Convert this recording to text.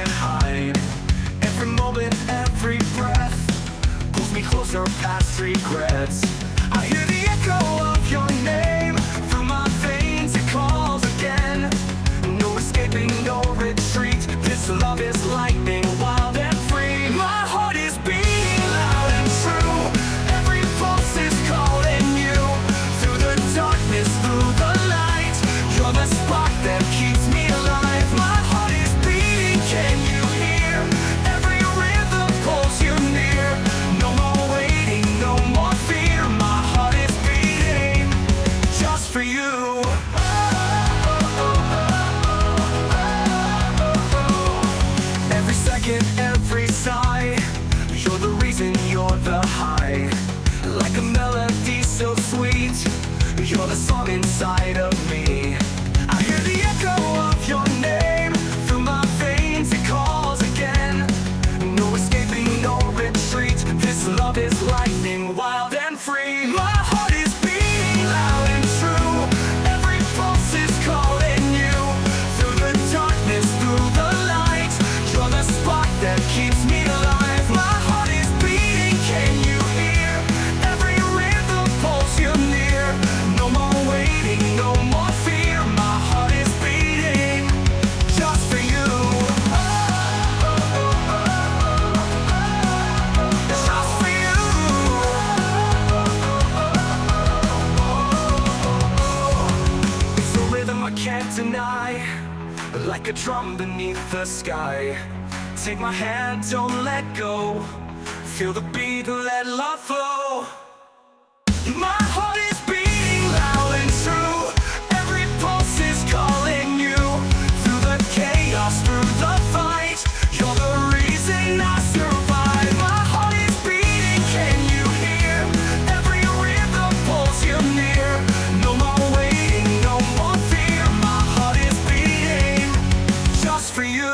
can't hide. Every moment, every breath pulls me closer past regrets. I hear the echo of your name through my veins, it calls again. No escaping, no retreat. This love is lightning, wild and free. My heart is beating loud and true. Every pulse is calling you. Through the darkness, through the light, you're the spark that keeps me alive. My heart is beating, can you hear? Every rhythm pulls you near. No more waiting, no more fear. My heart is beating just for you. Every second, every sigh, you're the reason, you're the high. Like a melody so sweet, you're the song inside of me. I hear the echo of your name through my veins, it calls again. No escaping, no retreat. This love is lightning, wild and free. My heart is beating loud and true. Every pulse is calling you. Through the darkness, through the light, you're the spark that keeps me alive. My heart is beating, can you hear? Every rhythm pulls you near. No more waiting, no more fear. My heart is beating just for you. Just for you. It's a rhythm I can't deny, like a drum beneath the sky. Take my hand, don't let go. Feel the beat, let love flow. My heart is beating loud and true. Every pulse is calling you. Through the chaos, through the fight, you're the reason I survive. My heart is beating, can you hear? Every rhythm pulls you near. No more waiting, no more fear. My heart is beating just for you.